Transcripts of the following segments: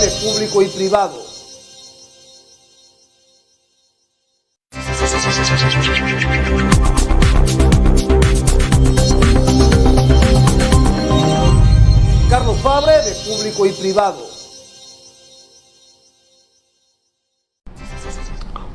de público y privado. Carlos Fabre de público y privado.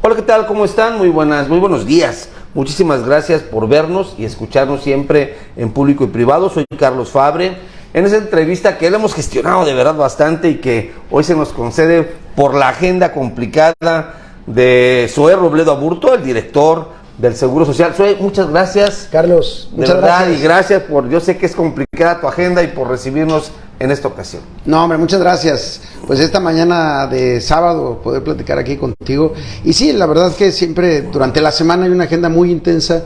Hola, ¿qué tal? ¿Cómo están? Muy buenos días. Muchísimas gracias por vernos y escucharnos siempre en público y privado. Soy Carlos Fabre. En esa entrevista que le hemos gestionado de verdad bastante y que hoy se nos concede por la agenda complicada de Zoé Robledo Aburto, el director del Seguro Social. Zoé, muchas gracias. Carlos, muchas de verdad, gracias. Y gracias por, yo sé que es complicada tu agenda y por recibirnos en esta ocasión. No, hombre, muchas gracias. Pues esta mañana de sábado poder platicar aquí contigo. Y sí, la verdad es que siempre durante la semana hay una agenda muy intensa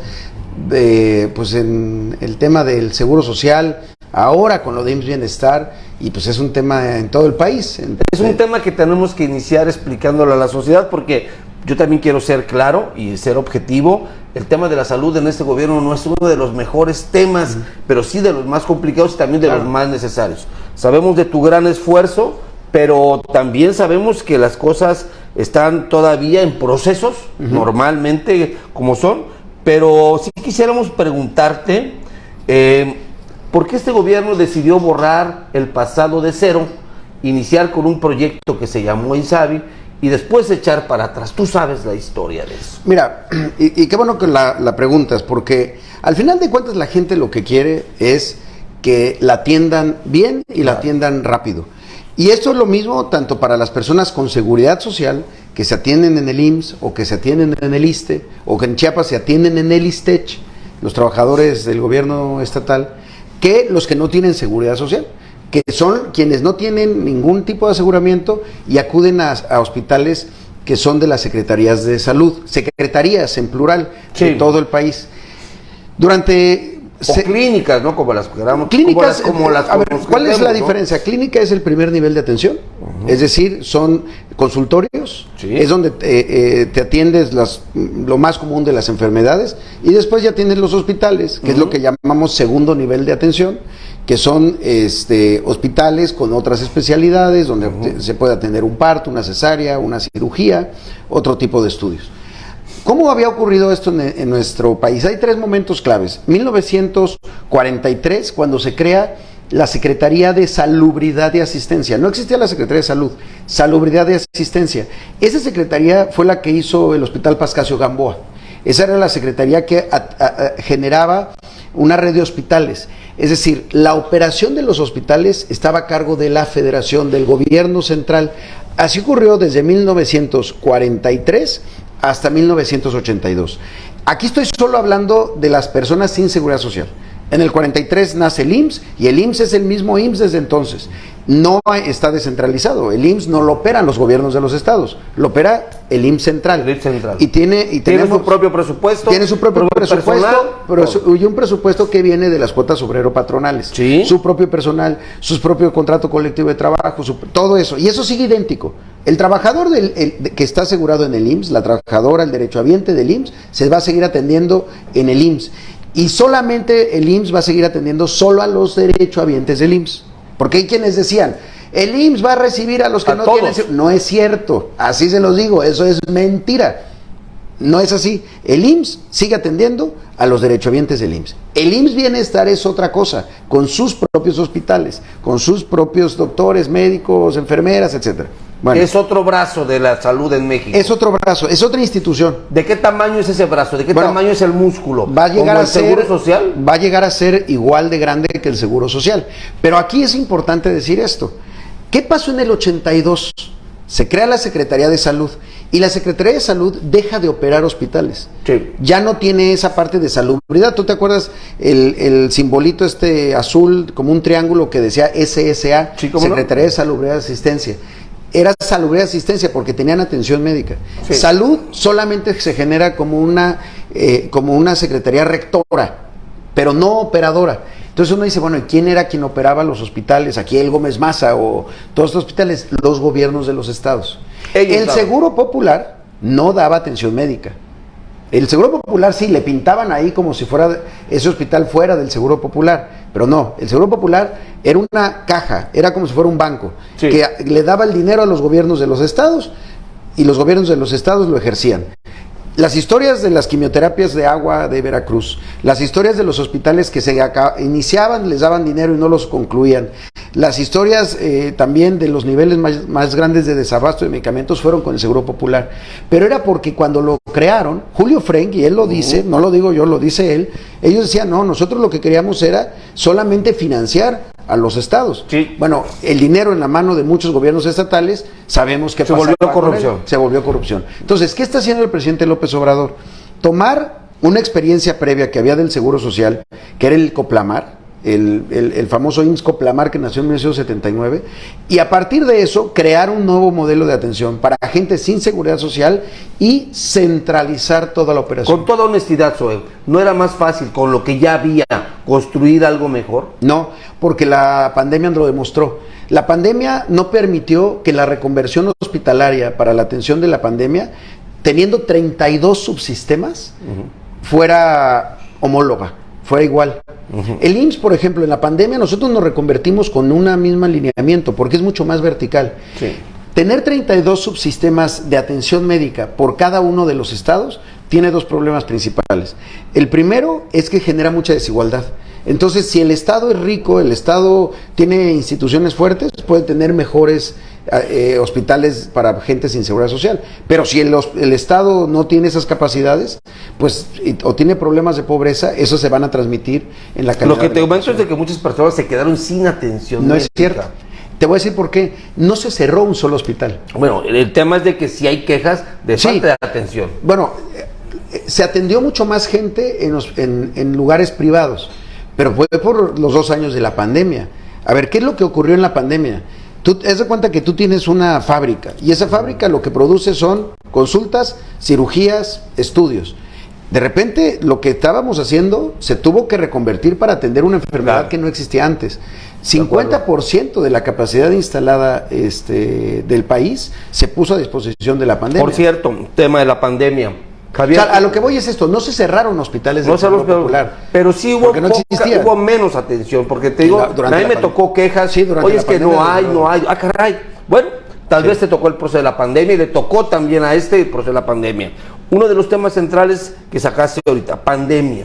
pues en el tema del Seguro Social, ahora con lo de IMSS Bienestar, y pues es un tema en todo el país. Es un tema que tenemos que iniciar explicándolo a la sociedad, porque yo también quiero ser claro y ser objetivo. El tema de la salud en este gobierno no es uno de los mejores temas, pero sí de los más complicados y también de los más necesarios. Sabemos de tu gran esfuerzo, pero también sabemos que las cosas están todavía en procesos, normalmente como son, pero sí quisiéramos preguntarte, ¿por qué este gobierno decidió borrar el pasado de cero, iniciar con un proyecto que se llamó INSABI y después echar para atrás? Tú sabes la historia de eso. Mira, y qué bueno que la preguntas, porque al final de cuentas la gente lo que quiere es que la atiendan bien y la atiendan rápido. Y esto es lo mismo tanto para las personas con seguridad social, que se atienden en el IMSS o que se atienden en el ISSSTE, o que en Chiapas se atienden en el ISSSTECH, los trabajadores del gobierno estatal, que los que no tienen seguridad social, que son quienes no tienen ningún tipo de aseguramiento y acuden a hospitales que son de las secretarías de salud, secretarías en plural, de todo el país. Clínicas, ¿no? Como las queramos. Clínicas, a ver, ¿cuál es la diferencia? Clínica es el primer nivel de atención, es decir, son consultorios, es donde te atiendes lo más común de las enfermedades, y después ya tienes los hospitales, que es lo que llamamos segundo nivel de atención, que son hospitales con otras especialidades, donde se puede atender un parto, una cesárea, una cirugía, otro tipo de estudios. ¿Cómo había ocurrido esto en nuestro país? Hay tres momentos claves. 1943, cuando se crea la Secretaría de Salubridad y Asistencia. No existía la Secretaría de Salud, Salubridad y Asistencia. Esa secretaría fue la que hizo el Hospital Pascasio Gamboa. Esa era la secretaría que generaba una red de hospitales. Es decir, la operación de los hospitales estaba a cargo de la Federación, del gobierno central. Así ocurrió desde 1943 hasta 1982. Aquí estoy solo hablando de las personas sin seguridad social. En el 43 nace el IMSS, y el IMSS es el mismo IMSS desde entonces. No está descentralizado. El IMSS no lo operan los gobiernos de los estados, lo opera el IMSS central. El IMSS central. Y tiene su propio presupuesto. Tiene su propio presupuesto, y un presupuesto que viene de las cuotas obrero-patronales. ¿Sí? Su propio personal, su propio contrato colectivo de trabajo, todo eso. Y eso sigue idéntico. El trabajador que está asegurado en el IMSS, la trabajadora, el derechohabiente del IMSS, se va a seguir atendiendo en el IMSS. Y solamente el IMSS va a seguir atendiendo solo a los derechohabientes del IMSS. Porque hay quienes decían, el IMSS va a recibir a los que no tienen... No es cierto, así se los digo, eso es mentira. No es así. El IMSS sigue atendiendo a los derechohabientes del IMSS. El IMSS Bienestar es otra cosa, con sus propios hospitales, con sus propios doctores, médicos, enfermeras, etcétera. Bueno, es otro brazo de la salud en México. Es otro brazo, es otra institución. ¿De qué tamaño es ese brazo? ¿De qué tamaño es el músculo? Va a llegar a ser, ¿Seguro Social? Va a llegar a ser igual de grande que el Seguro Social. Pero aquí es importante decir esto. ¿Qué pasó en el 82? Se crea la Secretaría de Salud, y la Secretaría de Salud deja de operar hospitales. Sí. Ya no tiene esa parte de salubridad. ¿Tú te acuerdas el simbolito azul, como un triángulo que decía SSA? Sí, Secretaría de Salubridad y Asistencia. Era salubridad y asistencia porque tenían atención médica. Sí. Salud solamente se genera como una secretaría rectora, pero no operadora. Entonces uno dice, bueno, ¿y quién era quien operaba los hospitales? Aquí el Gómez Maza o todos estos hospitales, los gobiernos de los estados. El Seguro Popular no daba atención médica. El Seguro Popular sí, le pintaban ahí como si fuera ese hospital fuera del Seguro Popular, pero no, el Seguro Popular era una caja, era como si fuera un banco, sí, que le daba el dinero a los gobiernos de los estados y los gobiernos de los estados lo ejercían. Las historias de las quimioterapias de agua de Veracruz, las historias de los hospitales que se iniciaban, les daban dinero y no los concluían, las historias también de los niveles más grandes de desabasto de medicamentos fueron con el Seguro Popular. Pero era porque cuando lo crearon, Julio Frenk, y él lo dice, no lo digo yo, lo dice él, ellos decían, no, nosotros lo que queríamos era solamente financiar a los estados. Sí. Bueno, el dinero en la mano de muchos gobiernos estatales, sabemos que se volvió corrupción. Se volvió corrupción. Entonces, ¿qué está haciendo el presidente López Obrador? Tomar una experiencia previa que había del Seguro Social, que era el Coplamar, el famoso IMSS Coplamar que nació en 1979, y a partir de eso crear un nuevo modelo de atención para gente sin seguridad social y centralizar toda la operación. Con toda honestidad, Zoe, ¿no era más fácil con lo que ya había construir algo mejor? No, porque la pandemia lo demostró. La pandemia no permitió que la reconversión hospitalaria para la atención de la pandemia, teniendo 32 subsistemas, fuera homóloga, fuera igual. El IMSS, por ejemplo, en la pandemia nosotros nos reconvertimos con una misma alineamiento porque es mucho más vertical. Sí. Tener 32 subsistemas de atención médica por cada uno de los estados tiene dos problemas principales. El primero es que genera mucha desigualdad. Entonces, si el estado es rico, el estado tiene instituciones fuertes, puede tener mejores hospitales para gente sin seguridad social. Pero si el estado no tiene esas capacidades, pues o tiene problemas de pobreza, eso se van a transmitir en la calidad. Lo que te comento es de que muchas personas se quedaron sin atención No médica. es cierto. Te voy a decir por qué. No se cerró un solo hospital. Bueno, el tema es de que sí hay quejas de falta de atención. Bueno, se atendió mucho más gente en lugares privados, pero fue por los 2 años de la pandemia. A ver, ¿qué es lo que ocurrió en la pandemia? Tú te das cuenta que tú tienes una fábrica y esa fábrica lo que produce son consultas, cirugías, estudios. De repente lo que estábamos haciendo se tuvo que reconvertir para atender una enfermedad que no existía antes. 50% de la capacidad instalada del país se puso a disposición de la pandemia. Por cierto, tema de la pandemia. Javier, O sea, a lo que voy es esto, no se cerraron hospitales del Seguro Popular. Pero sí hubo menos atención, porque te digo, a mí me tocó quejas, oye, es que no hay, ah, caray. Bueno, tal vez te tocó el proceso de la pandemia y le tocó también a el proceso de la pandemia. Uno de los temas centrales que sacaste ahorita, pandemia.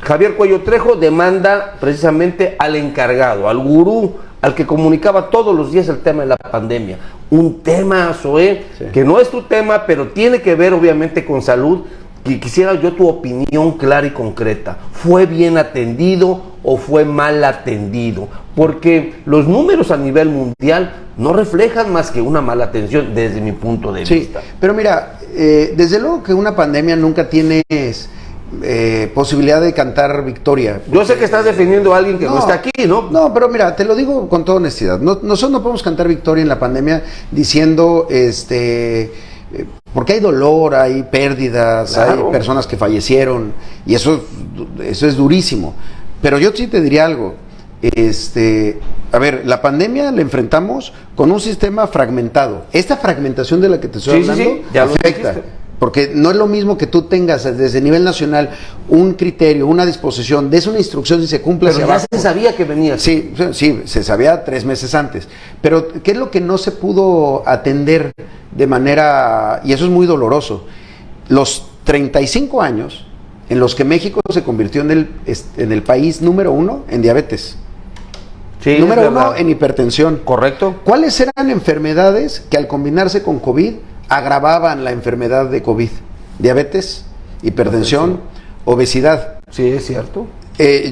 Javier Cuello Trejo demanda precisamente al encargado, al gurú, al que comunicaba todos los días el tema de la pandemia. Un tema, Zoé, que no es tu tema, pero tiene que ver obviamente con salud. Y quisiera yo tu opinión clara y concreta. ¿Fue bien atendido o fue mal atendido? Porque los números a nivel mundial no reflejan más que una mala atención desde mi punto de vista. Pero mira, desde luego que una pandemia nunca tienes posibilidad de cantar victoria. Yo sé que estás defendiendo a alguien que no está aquí, ¿no? No, pero mira, te lo digo con toda honestidad. Nosotros no podemos cantar victoria en la pandemia diciendo, porque hay dolor, hay pérdidas, hay personas que fallecieron, y eso es durísimo. Pero yo sí te diría algo. A ver, la pandemia la enfrentamos con un sistema fragmentado. Esta fragmentación de la que te estoy hablando afecta. Porque no es lo mismo que tú tengas desde nivel nacional un criterio, una disposición, des una instrucción y se cumple hacia abajo. Pero ya se sabía que venía. Sí, se sabía 3 meses antes. Pero ¿qué es lo que no se pudo atender de manera, y eso es muy doloroso? Los 35 años en los que México se convirtió en el país número 1 en diabetes. Sí, número 1 en hipertensión. Correcto. ¿Cuáles eran enfermedades que al combinarse con COVID agravaban la enfermedad de COVID? Diabetes, hipertensión, obesidad. Sí, es cierto.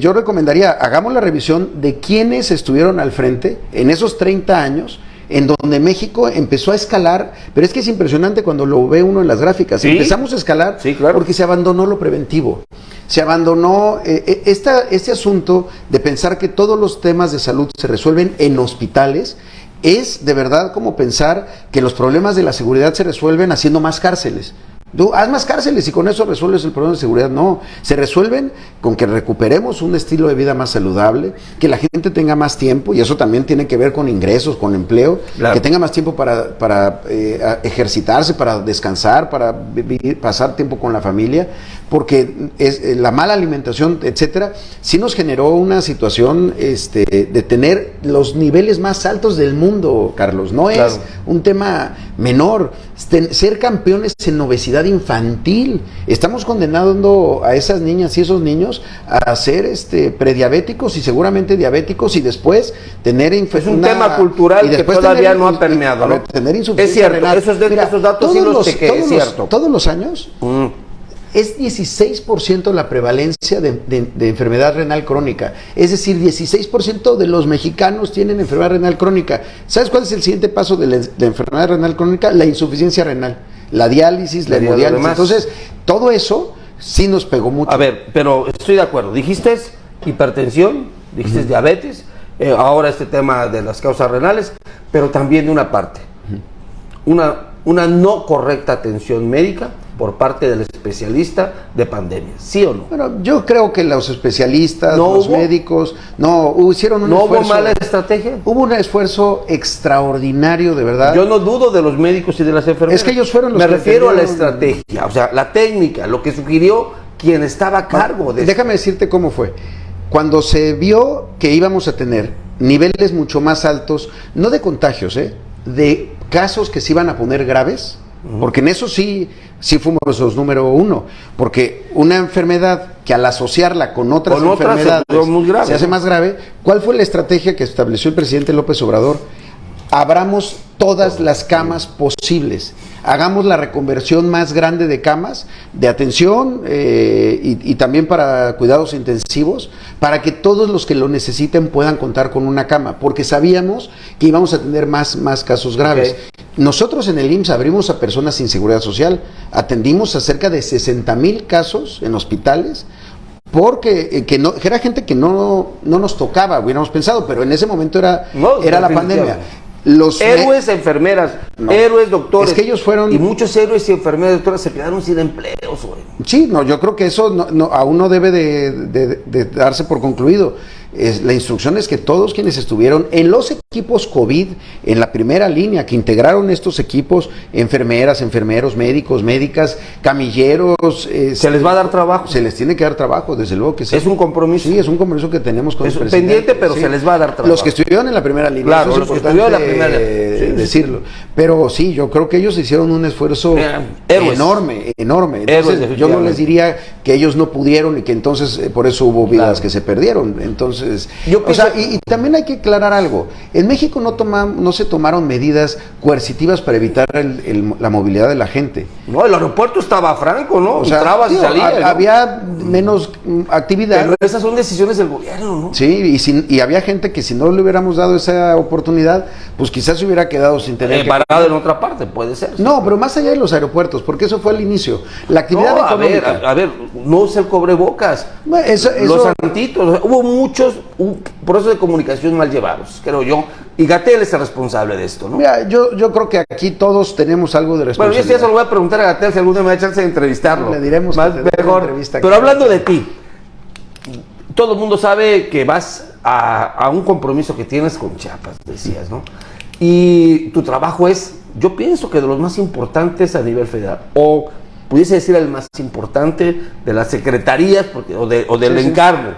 Yo recomendaría, hagamos la revisión de quiénes estuvieron al frente en esos 30 años, en donde México empezó a escalar, pero es que es impresionante cuando lo ve uno en las gráficas. ¿Sí? Empezamos a escalar porque se abandonó lo preventivo. Se abandonó este asunto de pensar que todos los temas de salud se resuelven en hospitales. Es de verdad como pensar que los problemas de la seguridad se resuelven haciendo más cárceles. Tú haz más cárceles y con eso resuelves el problema de seguridad. No, se resuelven con que recuperemos un estilo de vida más saludable, que la gente tenga más tiempo, y eso también tiene que ver con ingresos, con empleo, claro, que tenga más tiempo para ejercitarse, para descansar, para pasar tiempo con la familia, porque la mala alimentación, etcétera, sí nos generó una situación de tener los niveles más altos del mundo, Carlos. No es un tema menor. Ser campeones en obesidad infantil. Estamos condenando a esas niñas y esos niños a ser prediabéticos y seguramente diabéticos, y después tener es un tema cultural que todavía no ha permeado, ¿no? Tener insuficiencia renal. Esos datos sí los chequé, es cierto. Todos los años es 16% la prevalencia de enfermedad renal crónica. Es decir, 16% de los mexicanos tienen enfermedad renal crónica. ¿Sabes cuál es el siguiente paso de la enfermedad renal crónica? La insuficiencia renal, la diálisis, la hemodiálisis. Entonces, todo eso sí nos pegó mucho. A ver, pero estoy de acuerdo. Dijiste hipertensión, dijiste diabetes, ahora este tema de las causas renales, pero también de una parte, una no correcta atención médica por parte del especialista de pandemias, ¿sí o no? Bueno, yo creo que los especialistas, los médicos, hicieron un esfuerzo. ¿No hubo mala estrategia? Hubo un esfuerzo extraordinario, de verdad. Yo no dudo de los médicos y de las enfermeras. Es que ellos fueron los que refiero a la estrategia, o sea, la técnica, lo que sugirió quien estaba a cargo de Déjame decirte cómo fue. Cuando se vio que íbamos a tener niveles mucho más altos, no de contagios, de casos que se iban a poner graves, porque en eso sí fuimos los número uno, porque una enfermedad que al asociarla con otras enfermedades se hace más grave. ¿Cuál fue la estrategia que estableció el presidente López Obrador? Abramos todas las camas posibles, hagamos la reconversión más grande de camas de atención y también para cuidados intensivos, para que todos los que lo necesiten puedan contar con una cama, porque sabíamos que íbamos a tener más casos graves. Nosotros en el IMSS abrimos a personas sin seguridad social, atendimos a cerca de 60,000 casos en hospitales, porque que era gente que no nos tocaba, hubiéramos pensado, pero en ese momento era la pandemia. Los héroes, enfermeras, héroes, doctores. Es que ellos fueron. Y muchos héroes y enfermeras, doctoras se quedaron sin empleos, güey. Sí, yo creo que eso aún no debe de darse por concluido. La instrucción es que todos quienes estuvieron en los equipos COVID, en la primera línea, que integraron estos equipos, enfermeras, enfermeros, médicos, médicas, camilleros. ¿Se les va a dar trabajo? Se les tiene que dar trabajo, desde luego que sí. ¿Es un compromiso? Sí, es un compromiso que tenemos con el presidente. Pendiente, pero sí, se les va a dar trabajo. Los que estuvieron en la primera línea. Claro, eso es los que estuvieron en la primera línea. Decirlo. Pero sí, yo creo que ellos hicieron un esfuerzo enorme. Entonces, yo no les diría que ellos no pudieron y que entonces por eso hubo vidas que se perdieron. Entonces, y también hay que aclarar algo. En México no se tomaron medidas coercitivas para evitar la movilidad de la gente. No, el aeropuerto estaba franco, ¿no? Entrabas y salías. Había menos actividad. Pero esas son decisiones del gobierno, ¿no? Sí, y había gente que si no le hubiéramos dado esa oportunidad, pues quizás se hubiera quedado sin tener parado en otra parte, puede ser. No, pero más allá de los aeropuertos, porque eso fue al inicio. La actividad económica. A ver, no usa el cubrebocas. Los santitos, hubo muchos procesos de comunicación mal llevados, creo yo. Y Gatell es el responsable de esto, ¿no? Mira, yo creo que aquí todos tenemos algo de responsabilidad. Bueno, yo se lo voy a preguntar a Gatell si algún día me da chance de entrevistarlo. Le diremos más mejor. Pero hablando de ti, todo el mundo sabe que vas a un compromiso que tienes con Chiapas, decías, ¿no? Y tu trabajo es, yo pienso que de los más importantes a nivel federal, o pudiese decir el más importante de las secretarías o del encargo.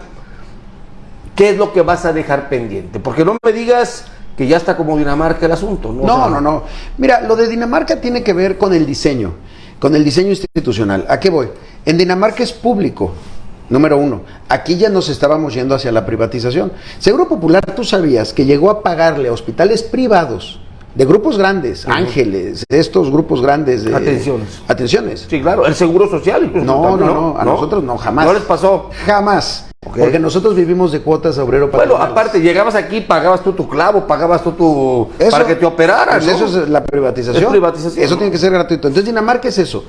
¿Qué es lo que vas a dejar pendiente? Porque no me digas que ya está como Dinamarca el asunto, ¿no? No. Mira, lo de Dinamarca tiene que ver con el diseño institucional. ¿A qué voy? En Dinamarca es público. Número uno, aquí ya nos estábamos yendo hacia la privatización. Seguro Popular, tú sabías que llegó a pagarle a hospitales privados de grupos grandes, Ángeles, de estos grupos grandes de atenciones. Sí, claro, el Seguro Social incluso. No, a nosotros no, jamás. ¿No les pasó? Jamás. Okay. Porque nosotros vivimos de cuotas obrero patronales. Bueno, aparte, llegabas aquí, pagabas tú tu clavo, pagabas tú para que te operaran, pues ¿no? Eso es la privatización. Es privatización. Eso tiene que ser gratuito. Entonces, Dinamarca es eso.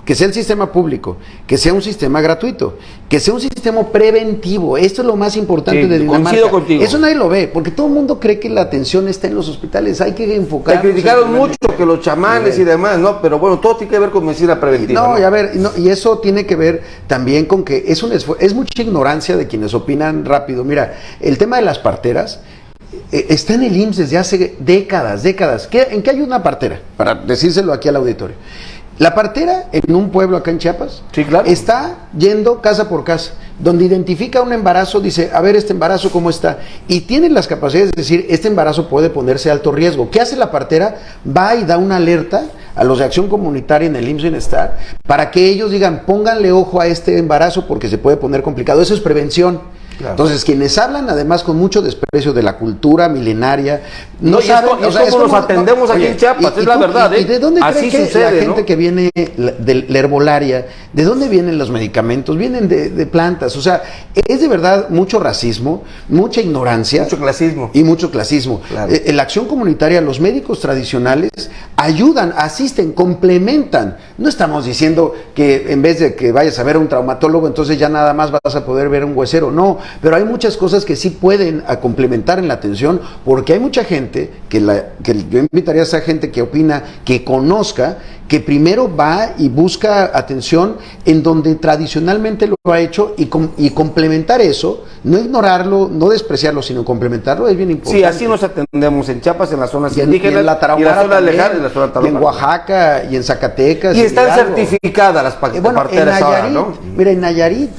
que sea el sistema público, que sea un sistema gratuito, que sea un sistema preventivo. Esto es lo más importante Sí, de Dinamarca. coincido contigo. Eso nadie lo ve, porque todo el mundo cree que la atención está en los hospitales. Hay que enfocar. Te criticaron mucho que los chamanes y demás, ¿no? Pero bueno, todo tiene que ver con medicina preventiva. No, y a ver, y eso tiene que ver también con que es mucha ignorancia de quienes opinan rápido. Mira, el tema de las parteras está en el IMSS desde hace décadas. ¿En qué hay una partera? Para decírselo aquí al auditorio. La partera en un pueblo acá en Chiapas, sí, claro, está yendo casa por casa, donde identifica un embarazo, dice, a ver, este embarazo cómo está, y tiene las capacidades de decir, este embarazo puede ponerse a alto riesgo. ¿Qué hace la partera? Va y da una alerta a los de Acción Comunitaria en el IMSS Bienestar, para que ellos digan, pónganle ojo a este embarazo porque se puede poner complicado. Eso es prevención. Claro. Entonces, quienes hablan además con mucho desprecio de la cultura milenaria, no saben, es como nos atendemos aquí en Chiapas, es la verdad. ¿Y de dónde cree que sucede, la gente que viene de la herbolaria, de dónde vienen los medicamentos? Vienen de plantas. O sea, es de verdad mucho racismo, mucha ignorancia. Mucho clasismo. Y mucho clasismo. Claro. En la acción comunitaria, los médicos tradicionales ayudan, asisten, complementan. No estamos diciendo que en vez de que vayas a ver a un traumatólogo, entonces ya nada más vas a poder ver a un huesero. No, pero hay muchas cosas que sí pueden complementar en la atención, porque hay mucha gente que yo invitaría a esa gente que opina, que conozca, que primero va y busca atención en donde tradicionalmente lo ha hecho, y complementar eso, no ignorarlo, no despreciarlo, sino complementarlo, es bien importante. Sí, así nos atendemos en Chiapas, en las zonas indígenas, y en la Tarahumara, zona lejana, y la zona y en Oaxaca, y en Zacatecas. Y están certificadas las parteras ahora, ¿no? Mira, en Nayarit.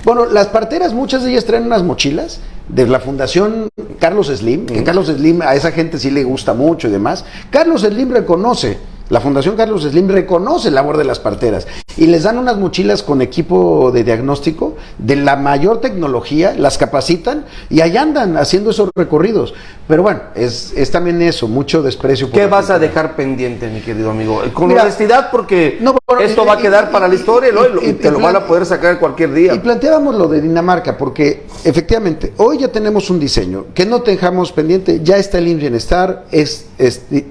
Bueno, las parteras, muchas de ellas traen unas mochilas de la Fundación Carlos Slim, que Carlos Slim a esa gente sí le gusta mucho y demás. Carlos Slim reconoce, la Fundación Carlos Slim reconoce la labor de las parteras y les dan unas mochilas con equipo de diagnóstico de la mayor tecnología, las capacitan y ahí andan haciendo esos recorridos. Pero bueno, es también eso, mucho desprecio. ¿Qué vas a dejar pendiente, mi querido amigo? Con honestidad, porque esto va a quedar para la historia y te lo van a poder sacar cualquier día. Y planteábamos lo de Dinamarca, porque efectivamente, hoy ya tenemos un diseño, que no dejamos pendiente, ya está el IMSS Bienestar,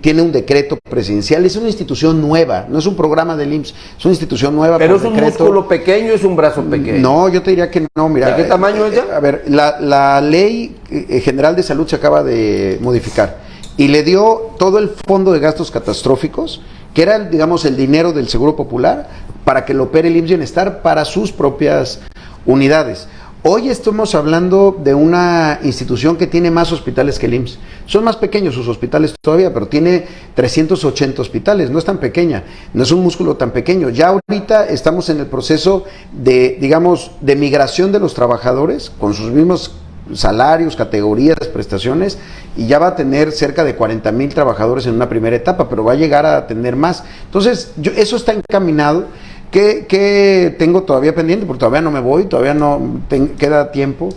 tiene un decreto presidencial, es una institución nueva, no es un programa del IMSS, es una institución nueva. Pero es un músculo pequeño, es un brazo pequeño. No, yo te diría que no, mira. ¿De qué tamaño es ya? A ver, la Ley General de Salud se acaba de modificar y le dio todo el fondo de gastos catastróficos, que era, digamos, el dinero del Seguro Popular, para que lo opere el IMSS Bienestar para sus propias unidades. Hoy estamos hablando de una institución que tiene más hospitales que el IMSS. Son más pequeños sus hospitales todavía, pero tiene 380 hospitales, no es tan pequeña, no es un músculo tan pequeño. Ya ahorita estamos en el proceso de, digamos, de migración de los trabajadores con sus mismos salarios, categorías, prestaciones, y ya va a tener cerca de 40,000 trabajadores en una primera etapa, pero va a llegar a tener más. Entonces, eso está encaminado. ¿Qué tengo todavía pendiente? Porque todavía no me voy, todavía no queda tiempo.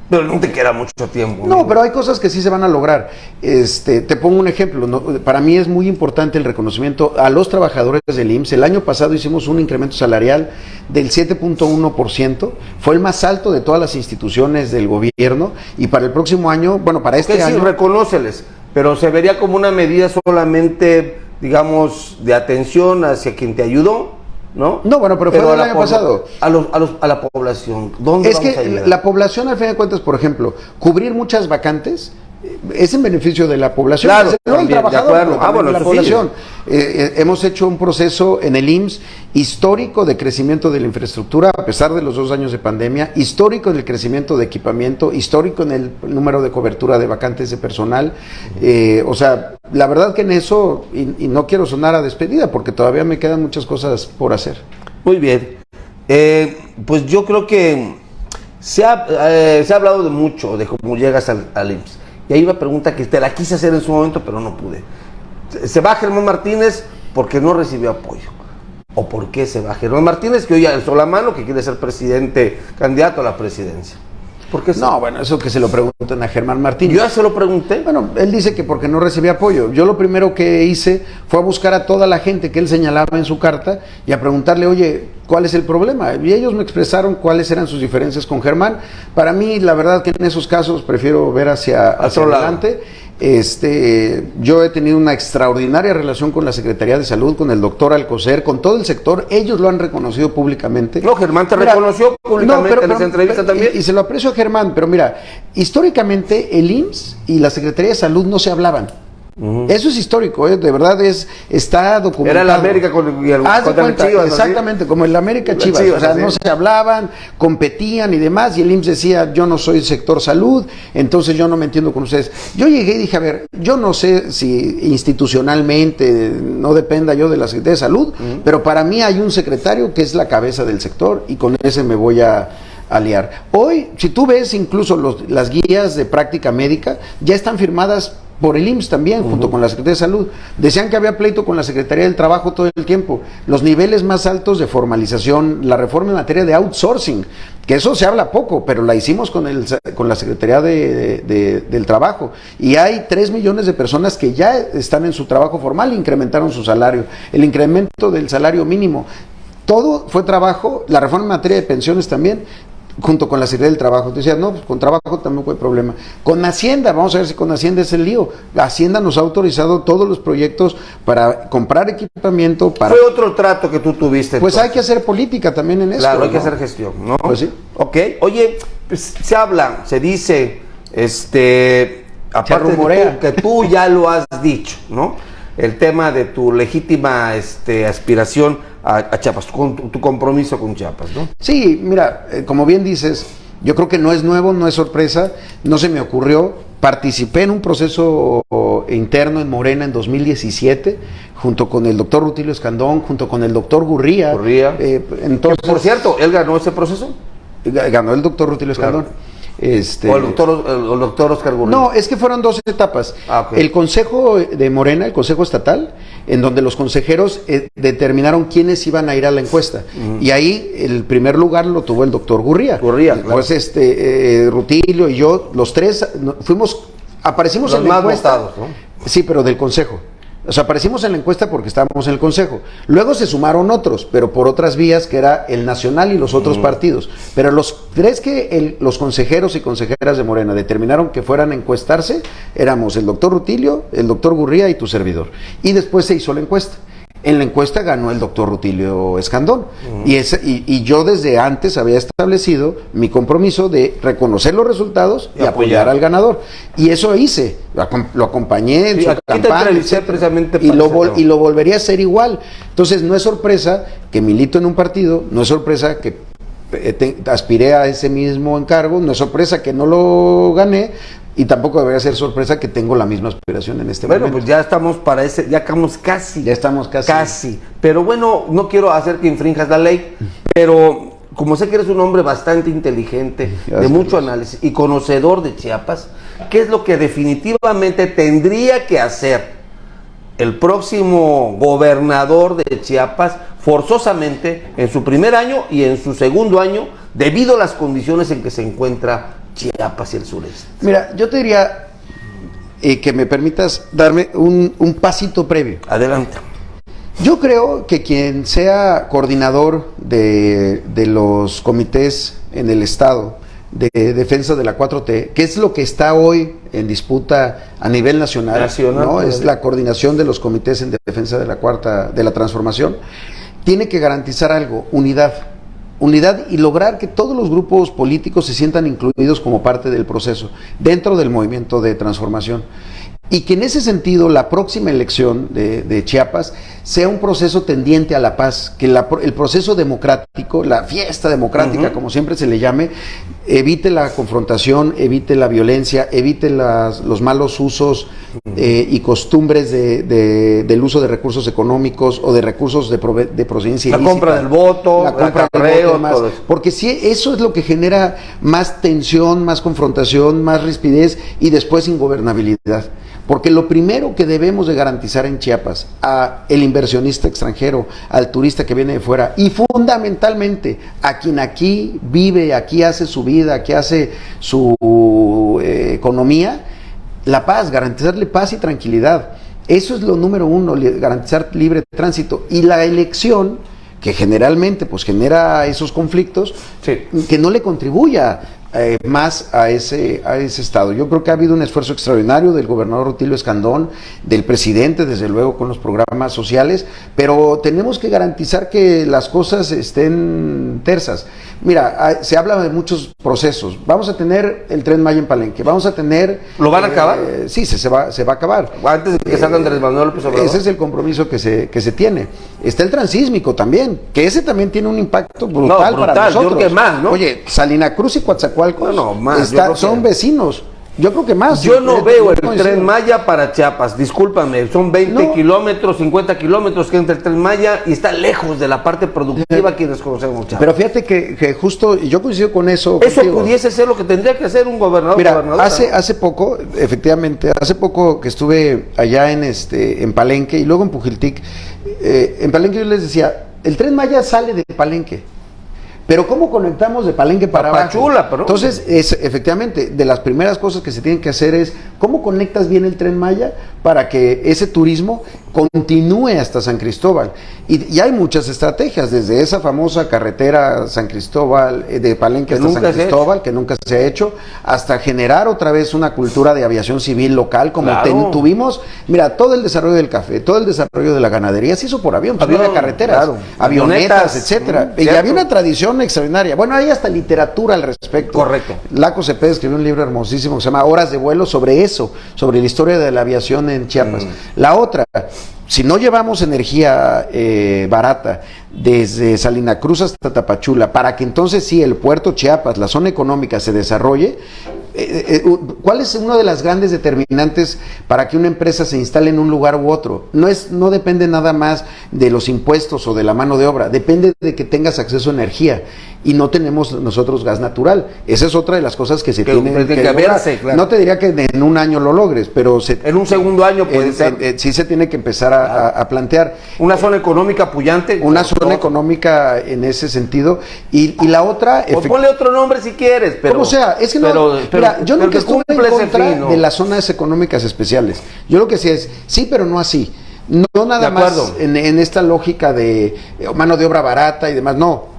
Pero no te queda mucho tiempo. No, pero hay cosas que sí se van a lograr. Te pongo un ejemplo, ¿no? Para mí es muy importante el reconocimiento a los trabajadores del IMSS. El año pasado hicimos un incremento salarial del 7.1%, fue el más alto de todas las instituciones del gobierno, y para el próximo año, bueno, para este año... Sí, reconóceles, pero se vería como una medida solamente, digamos, de atención hacia quien te ayudó, ¿no? No, bueno, pero fue el año pasado. A la población, ¿dónde vamos a llegar? La población, al fin de cuentas, por ejemplo, cubrir muchas vacantes es en beneficio de la población. Claro, no el trabajador, bueno, la población. Hemos hecho un proceso en el IMSS histórico de crecimiento de la infraestructura, a pesar de los 2 años de pandemia, histórico en el crecimiento de equipamiento, histórico en el número de cobertura de vacantes de personal. O sea, la verdad que en eso, y no quiero sonar a despedida, porque todavía me quedan muchas cosas por hacer. Muy bien. Pues yo creo que se ha hablado de mucho, de cómo llegas al IMSS. Y hay una pregunta que te la quise hacer en su momento, pero no pude. ¿Se va Germán Martínez porque no recibió apoyo? ¿O por qué se va Germán Martínez, que hoy alzó la mano, que quiere ser presidente, candidato a la presidencia? ¿Por qué no, bueno, eso que se lo preguntan a Germán Martínez. Yo ya se lo pregunté. Bueno, él dice que porque no recibía apoyo. Yo lo primero que hice fue a buscar a toda la gente que él señalaba en su carta y a preguntarle, oye, ¿cuál es el problema? Y ellos me expresaron cuáles eran sus diferencias con Germán. Para mí, la verdad que en esos casos prefiero ver hacia adelante. Yo he tenido una extraordinaria relación con la Secretaría de Salud, con el doctor Alcocer, con todo el sector. Ellos lo han reconocido públicamente. No, Germán te reconoció públicamente en esa entrevista también. Y se lo aprecio a Germán, pero mira, históricamente el IMSS y la Secretaría de Salud no se hablaban. Eso es histórico, de verdad está documentado. Era el América con el Chivas, exactamente, ¿sí? Como el América Chivas, o sea, no se hablaban, competían y demás, y el IMSS decía, yo no soy sector salud, entonces yo no me entiendo con ustedes. Yo llegué y dije, a ver, yo no sé si institucionalmente no dependa yo de la Secretaría de Salud, pero para mí hay un secretario que es la cabeza del sector y con ese me voy a aliar. Hoy, si tú ves incluso las guías de práctica médica, ya están firmadas por el IMSS también, junto con la Secretaría de Salud. Decían que había pleito con la Secretaría del Trabajo todo el tiempo. Los niveles más altos de formalización, la reforma en materia de outsourcing, que eso se habla poco, pero la hicimos con la Secretaría del Trabajo. Y hay 3 millones de personas que ya están en su trabajo formal e incrementaron su salario. El incremento del salario mínimo. Todo fue trabajo, la reforma en materia de pensiones también, junto con la Secretaría del Trabajo. Te decía, no, pues con trabajo tampoco hay problema. Con Hacienda, vamos a ver si con Hacienda es el lío. La Hacienda nos ha autorizado todos los proyectos para comprar equipamiento. Fue otro trato que tú tuviste. Pues entonces hay que hacer política también en eso. Claro, hay que hacer gestión, ¿no? Pues sí. Ok, oye, pues se habla, se dice, aparte de que tú ya lo has dicho, ¿no? El tema de tu legítima aspiración a Chiapas, tu compromiso con Chiapas, ¿no? Sí, mira, como bien dices, yo creo que no es nuevo, no es sorpresa, no se me ocurrió. Participé en un proceso interno en Morena en 2017, junto con el doctor Rutilio Escandón, junto con el doctor Gurría. Entonces, por cierto, ¿él ganó ese proceso? Ganó el doctor Rutilio Escandón. Claro. O el doctor Oscar Gurría. No, es que fueron 2 etapas. Okay. El Consejo de Morena, el Consejo Estatal, en donde los consejeros determinaron quiénes iban a ir a la encuesta. Y ahí el primer lugar lo tuvo el doctor Gurría. Claro. Pues Rutilio y yo, los 3, aparecimos los en la más encuesta. Votados, ¿no? Sí, pero del Consejo. O sea, aparecimos en la encuesta porque estábamos en el Consejo. Luego se sumaron otros, pero por otras vías, que era el Nacional y los otros partidos. Pero los 3 que los consejeros y consejeras de Morena determinaron que fueran a encuestarse, éramos el doctor Rutilio, el doctor Gurría y tu servidor. Y después se hizo la encuesta. En la encuesta ganó el doctor Rutilio Escandón. Y yo desde antes había establecido mi compromiso de reconocer los resultados y apoyar al ganador. Y eso hice. Lo acompañé en su campaña. Precisamente y lo volvería a hacer igual. Entonces no es sorpresa que milito en un partido, no es sorpresa que aspiré a ese mismo encargo, no es sorpresa que no lo gané. Y tampoco debería ser sorpresa que tengo la misma aspiración en este momento. Bueno, pues ya estamos ya estamos casi. Ya estamos casi. Casi. Pero bueno, no quiero hacer que infrinjas la ley, pero como sé que eres un hombre bastante inteligente, de mucho análisis y conocedor de Chiapas, ¿qué es lo que definitivamente tendría que hacer el próximo gobernador de Chiapas forzosamente en su primer año y en su segundo año, debido a las condiciones en que se encuentra Chiapas y el sureste? Mira, yo te diría que me permitas darme un pasito previo. Adelante. Yo creo que quien sea coordinador de los comités en el Estado de defensa de la 4T, que es lo que está hoy en disputa a nivel nacional, ¿no? Es la coordinación de los comités en defensa de la transformación, tiene que garantizar algo: unidad y lograr que todos los grupos políticos se sientan incluidos como parte del proceso, dentro del movimiento de transformación. Y que en ese sentido la próxima elección de Chiapas sea un proceso tendiente a la paz, que el proceso democrático, la fiesta democrática, como siempre se le llame, evite la confrontación, evite la violencia, evite los malos usos y costumbres del uso de recursos económicos o de recursos de procedencia ilícita. La compra del voto, la compra del voto, demás, porque si eso es lo que genera más tensión, más confrontación, más rispidez y después ingobernabilidad. Porque lo primero que debemos de garantizar en Chiapas a el inversionista extranjero, al turista que viene de fuera y fundamentalmente a quien aquí vive, aquí hace su vida, aquí hace su economía, la paz, garantizarle paz y tranquilidad. Eso es lo número 1, garantizar libre tránsito. Y la elección, que generalmente pues genera esos conflictos, que no le contribuya. más a ese estado. Yo creo que ha habido un esfuerzo extraordinario del gobernador Rutilio Escandón, del presidente, desde luego, con los programas sociales, pero tenemos que garantizar que las cosas estén tersas. Mira, se habla de muchos procesos. Vamos a tener el Tren Maya en Palenque, vamos a tener... ¿Lo van a acabar? Sí, se va a acabar. Antes de que salga Andrés Manuel López Obrador. Ese es el compromiso que se tiene. Está el transísmico también, que ese también tiene un impacto brutal, para nosotros. Yo creo que más, ¿no? Oye, Salina Cruz y Coatzacoalcos más, son vecinos. Yo creo que más. Yo no veo el Tren Maya para Chiapas, discúlpame, son 20 kilómetros, 50 kilómetros que entra el Tren Maya y está lejos de la parte productiva que desconocemos Chiapas. Pero fíjate que justo, yo coincido con eso. Eso pudiese ser lo que tendría que hacer un gobernador. Mira, hace poco, efectivamente, hace poco que estuve allá en Palenque y luego en Pujiltic, en Palenque yo les decía, el Tren Maya sale de Palenque. Pero ¿cómo conectamos de Palenque para abajo? Pero... Entonces, efectivamente, de las primeras cosas que se tienen que hacer es ¿cómo conectas bien el Tren Maya para que ese turismo continúe hasta San Cristóbal? Y hay muchas estrategias, desde esa famosa carretera San Cristóbal, de Palenque hasta San Cristóbal, que nunca se ha hecho, hasta generar otra vez una cultura de aviación civil local, como tuvimos, mira, todo el desarrollo del café, todo el desarrollo de la ganadería se hizo por avión, pues no había carreteras, avionetas, etcétera. Y había una tradición extraordinaria. Bueno, hay hasta literatura al respecto. Correcto. Laco Cepeda escribió un libro hermosísimo que se llama Horas de vuelo sobre eso, sobre la historia de la aviación en Chiapas. La otra, si no llevamos energía barata desde Salina Cruz hasta Tapachula, para que entonces sí el puerto Chiapas, la zona económica se desarrolle, ¿cuál es una de las grandes determinantes para que una empresa se instale en un lugar u otro? No depende nada más de los impuestos o de la mano de obra, depende de que tengas acceso a energía, y no tenemos nosotros gas natural. Esa es otra de las cosas que se tienen que verse, claro. No te diría que en un año lo logres, pero en un segundo año puede ser. Sí se tiene que empezar a plantear. Una zona económica pujante. Una zona económica en ese sentido. Y la otra... ponle otro nombre si quieres, pero... Como sea, es que mira, yo nunca estuve en contra de las zonas económicas especiales. Yo lo que sí es, sí, pero no así. No nada más en esta lógica de mano de obra barata y demás, no.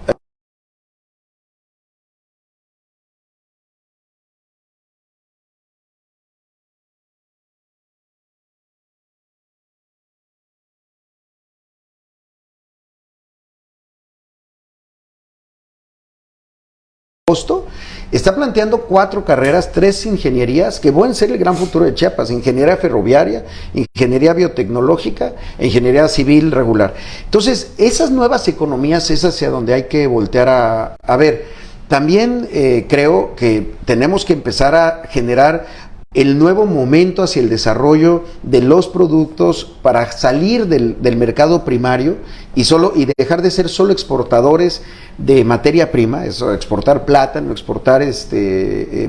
Está planteando 4 carreras, 3 ingenierías que pueden ser el gran futuro de Chiapas: ingeniería ferroviaria, ingeniería biotecnológica e ingeniería civil regular. Entonces, esas nuevas economías es hacia donde hay que voltear a ver. También creo que tenemos que empezar a generar el nuevo momento hacia el desarrollo de los productos para salir del mercado primario y dejar de ser solo exportadores de materia prima, eso, exportar plátano, exportar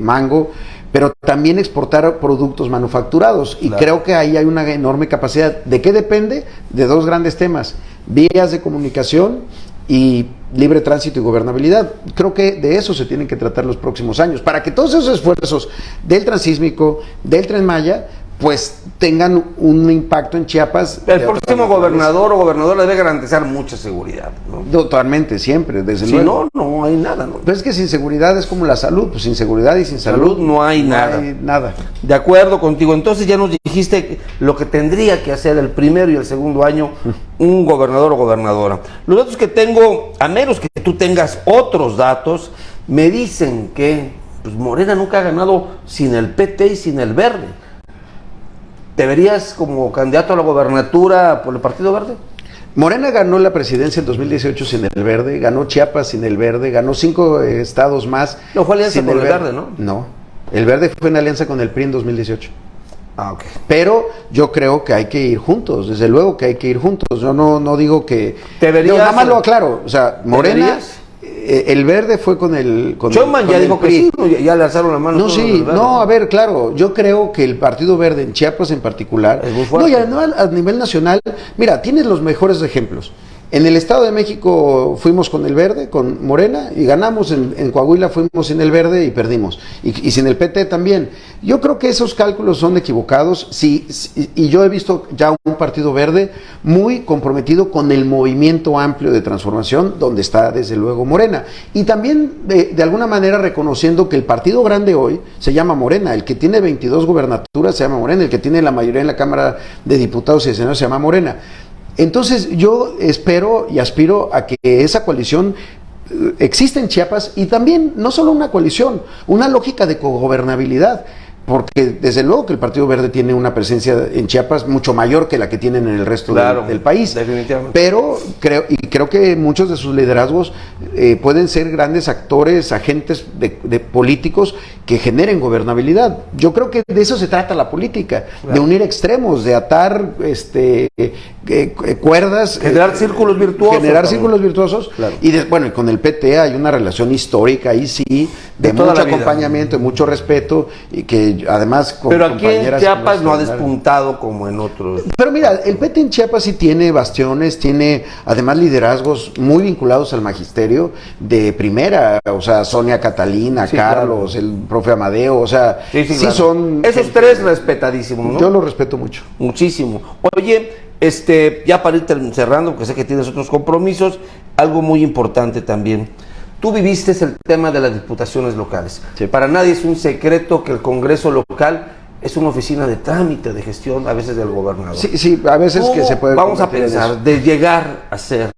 mango, pero también exportar productos manufacturados. Y creo que ahí hay una enorme capacidad. ¿De qué depende? De 2 grandes temas: vías de comunicación y libre tránsito y gobernabilidad. Creo que de eso se tienen que tratar los próximos años, para que todos esos esfuerzos del transísmico, del Tren Maya, pues tengan un impacto en Chiapas. El próximo gobernador o gobernadora debe garantizar mucha seguridad, ¿no? Totalmente, siempre, desde luego. Si no hay nada, ¿no? Pero es que sin seguridad es como la salud, pues sin seguridad y sin salud no hay nada. De acuerdo contigo. Entonces ya nos dijiste lo que tendría que hacer el primero y el segundo año un gobernador o gobernadora. Los datos que tengo, a menos que tú tengas otros datos, me dicen que pues, Morena nunca ha ganado sin el PT y sin el Verde. ¿Te verías como candidato a la gobernatura por el Partido Verde? Morena ganó la presidencia en 2018 sin el Verde, ganó Chiapas sin el Verde, ganó 5 estados más. No fue alianza con el Verde, ¿no? No, el Verde fue en alianza con el PRI en 2018. Ok. Pero yo creo que hay que ir juntos, desde luego que hay que ir juntos. Yo no digo que... ¿Te verías? Nada más lo aclaro, o sea, Morena... El Verde fue con el Sheinbaum ya dijo que sí, ya le alzaron la mano. No, sí, no, a ver, claro, yo creo que el Partido Verde en Chiapas en particular, es muy fuerte. No, y a nivel nacional, mira, tienes los mejores ejemplos. En el Estado de México fuimos con el verde, con Morena, y ganamos. En Coahuila fuimos sin el verde y perdimos. Y sin el PT también. Yo creo que esos cálculos son equivocados. Sí, y yo he visto ya un partido verde muy comprometido con el movimiento amplio de transformación, donde está desde luego Morena. Y también de alguna manera reconociendo que el partido grande hoy se llama Morena. El que tiene 22 gubernaturas se llama Morena. El que tiene la mayoría en la Cámara de Diputados y de Senadores se llama Morena. Entonces yo espero y aspiro a que esa coalición exista en Chiapas, y también no solo una coalición, una lógica de cogobernabilidad, porque desde luego que el Partido Verde tiene una presencia en Chiapas mucho mayor que la que tienen en el resto del país. Definitivamente. Pero creo que muchos de sus liderazgos pueden ser grandes actores, agentes de políticos que generen gobernabilidad. Yo creo que de eso se trata la política, claro, de unir extremos, de atar cuerdas, generar círculos virtuosos. Claro. Y bueno, con el PT hay una relación histórica ahí sí, de mucho acompañamiento, de mucho respeto, y que además con pero aquí en Chiapas no ha despuntado como en otros. Pero mira, el PT en Chiapas sí tiene bastiones, tiene además liderazgos muy vinculados al magisterio de primera, o sea, Sonia Catalina, sí, Carlos, claro, el profe Amadeo, o sea, sí claro, son esos tres respetadísimos, ¿no? Yo los respeto mucho. Muchísimo. Oye, ya para ir cerrando, porque sé que tienes otros compromisos, algo muy importante también. Tú viviste el tema de las diputaciones locales. Sí. Para nadie es un secreto que el Congreso local es una oficina de trámite, de gestión, a veces del gobernador. Sí, a veces que se puede... Vamos a pensar, de llegar a ser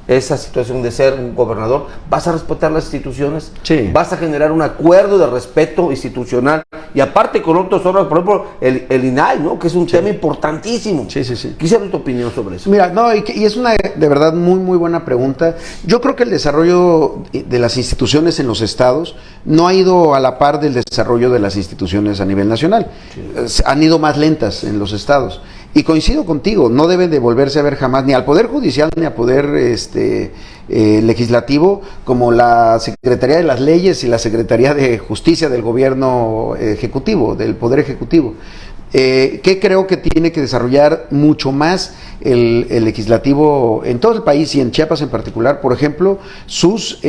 esa situación de ser un gobernador, ¿vas a respetar las instituciones? Sí. ¿Vas a generar un acuerdo de respeto institucional? Y aparte con otros órganos, por ejemplo, el INAI, ¿no? Que es un tema importantísimo. Sí. Quisiera tu opinión sobre eso. Mira, no, y es una de verdad muy, muy buena pregunta. Yo creo que el desarrollo de las instituciones en los estados no ha ido a la par del desarrollo de las instituciones a nivel nacional. Sí. Han ido más lentas en los estados. Y coincido contigo, no deben de volverse a ver jamás ni al Poder Judicial ni al Poder Legislativo como la Secretaría de las Leyes y la Secretaría de Justicia del Gobierno Ejecutivo, del Poder Ejecutivo. Que creo que tiene que desarrollar mucho más el legislativo en todo el país y en Chiapas en particular, por ejemplo, sus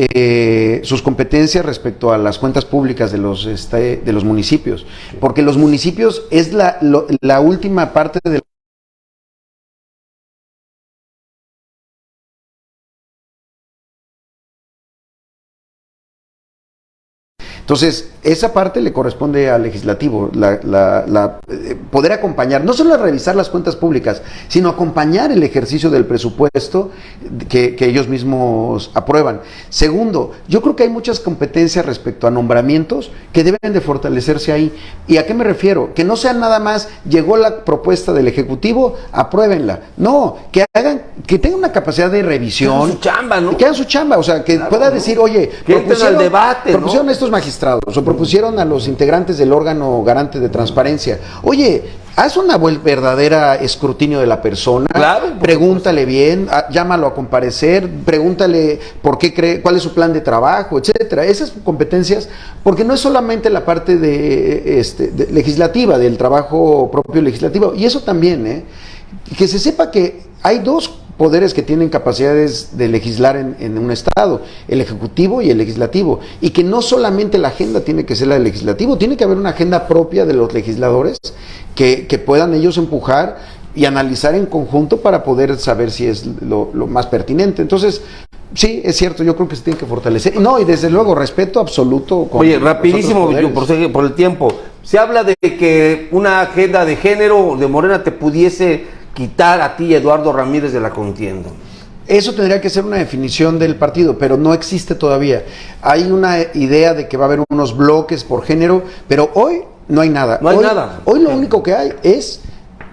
competencias respecto a las cuentas públicas de los municipios, porque los municipios es la última parte de Entonces, esa parte le corresponde al legislativo, poder acompañar, no solo a revisar las cuentas públicas, sino acompañar el ejercicio del presupuesto que ellos mismos aprueban. Segundo, yo creo que hay muchas competencias respecto a nombramientos que deben de fortalecerse ahí. ¿Y a qué me refiero? Que no sea nada más, llegó la propuesta del Ejecutivo, apruébenla. No, que tengan una capacidad de revisión. Que hagan su chamba, ¿no? Que hagan su chamba, o sea, que pueda decir, oye, que entren al debate, propusieron estos magistrados, o propusieron a los integrantes del órgano garante de transparencia. Oye, haz una verdadera escrutinio de la persona, claro, pregúntale bien, llámalo a comparecer, pregúntale por qué cree, cuál es su plan de trabajo, etcétera. Esas competencias, porque no es solamente la parte de legislativa, del trabajo propio legislativo, y eso también, que se sepa que hay dos poderes que tienen capacidades de legislar en un estado, el ejecutivo y el legislativo, y que no solamente la agenda tiene que ser la del legislativo, tiene que haber una agenda propia de los legisladores que puedan ellos empujar y analizar en conjunto para poder saber si es lo más pertinente. Entonces, sí, es cierto, yo creo que se tiene que fortalecer. No, y desde luego, respeto absoluto. Oye, rapidísimo, por el tiempo. Se habla de que una agenda de género de Morena te pudiese quitar a ti, Eduardo Ramírez, de la contienda. Eso tendría que ser una definición del partido, pero no existe todavía. Hay una idea de que va a haber unos bloques por género, pero hoy no hay nada. No hay nada. Hoy lo único que hay es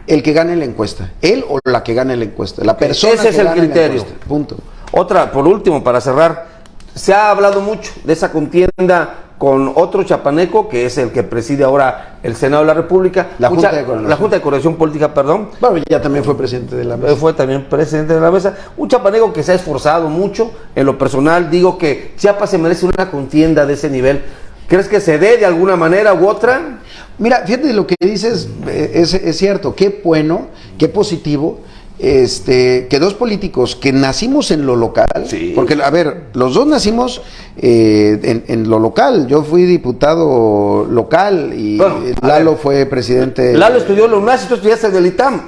el que gane la encuesta, él o la que gane la encuesta, la persona ese es el criterio. Punto. Otra, por último, para cerrar, se ha hablado mucho de esa contienda con otro chapaneco, que es el que preside ahora el Senado de la República. La Junta de Coordinación Política, perdón. Bueno, ya también fue presidente de la mesa. Fue también presidente de la mesa. Un chapaneco que se ha esforzado mucho. En lo personal, digo que Chiapas se merece una contienda de ese nivel. ¿Crees que se dé de alguna manera u otra? Mira, fíjate, lo que dices es cierto. Qué bueno, qué positivo. que dos políticos que nacimos en lo local, Sí. porque, a ver, los dos nacimos en lo local. Yo fui diputado local y Bueno, Lalo fue presidente. Lalo estudió en la UNAS y tú estudiaste en el ITAM.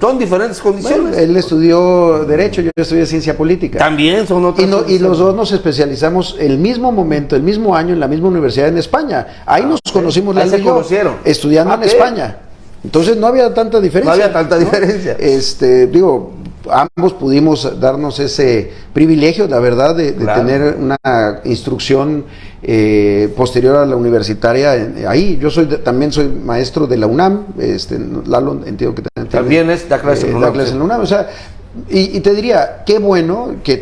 Son diferentes condiciones. Bueno, él estudió Derecho, yo estudié Ciencia Política. También son otras Y condiciones. los dos nos especializamos el mismo momento, el mismo año, en la misma universidad en España. Ahí nos conocimos, Ahí Lalo se y yo, conocieron. estudiando en Ok. España. Entonces no había tanta diferencia. No había tanta diferencia. Digo, ambos pudimos darnos ese privilegio, la verdad, de Claro. tener una instrucción posterior a la universitaria ahí. Yo también soy maestro de la UNAM, Lalo, entiendo que También da clases en la UNAM, en la UNAM, o sea, y te diría, qué bueno que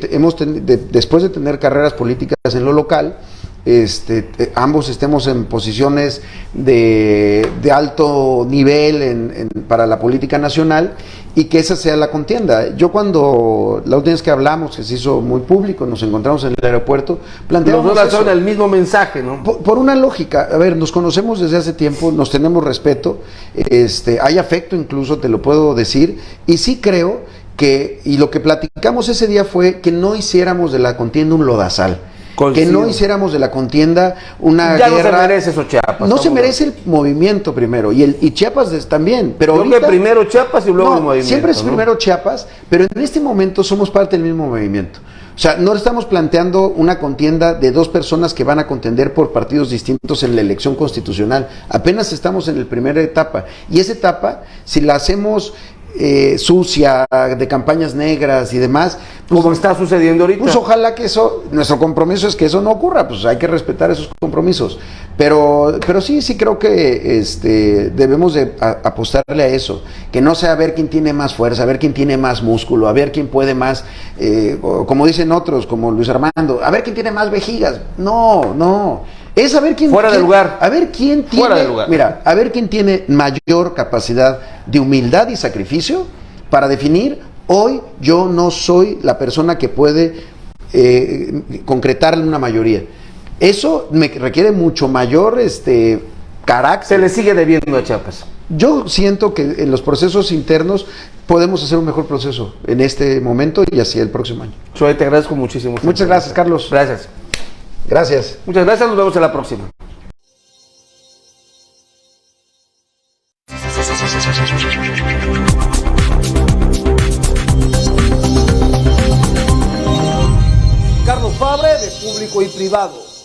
después de tener carreras políticas en lo local, ambos estemos en posiciones de alto nivel para la política nacional y que esa sea la contienda. Yo cuando la última vez que hablamos, que se hizo muy público, nos encontramos en el aeropuerto, planteamos Los dos eso. son el mismo mensaje, ¿no? Por una lógica, a ver, nos conocemos desde hace tiempo, nos tenemos respeto, hay afecto incluso, te lo puedo decir, y sí creo y lo que platicamos ese día fue que no hiciéramos de la contienda un lodazal. Coincido. Que no hiciéramos de la contienda una Ya guerra. no se merece eso Chiapas. No se merece el movimiento primero, y Chiapas también. Pero Yo ahorita, que primero Chiapas y luego no, el movimiento. siempre es ¿no? primero Chiapas, pero en este momento somos parte del mismo movimiento. O sea, no estamos planteando una contienda de dos personas que van a contender por partidos distintos en la elección constitucional. Apenas estamos en la primera etapa. Y esa etapa, si la hacemos sucia, de campañas negras y demás, pues, Como está sucediendo ahorita. pues ojalá que nuestro compromiso es que eso no ocurra, pues hay que respetar esos compromisos. Pero sí creo que debemos de apostarle a eso, que no sea a ver quién tiene más fuerza, a ver quién tiene más músculo, a ver quién puede más, como dicen otros, como Luis Armando, a ver quién tiene más vejigas. No. Es a ver quién... Fuera de lugar. A ver quién tiene... Fuera de lugar. Mira, a ver quién tiene mayor capacidad de humildad y sacrificio para definir, hoy yo no soy la persona que puede concretarle una mayoría. Eso me requiere mucho mayor carácter. Se le sigue debiendo a Chiapas. Yo siento que en los procesos internos podemos hacer un mejor proceso en este momento y hacia el próximo año. Zoe, te agradezco muchísimo. Muchas gracias, Carlos. Gracias. Gracias. Muchas gracias, nos vemos en la próxima. Carlos Fabre, de Público y Privado.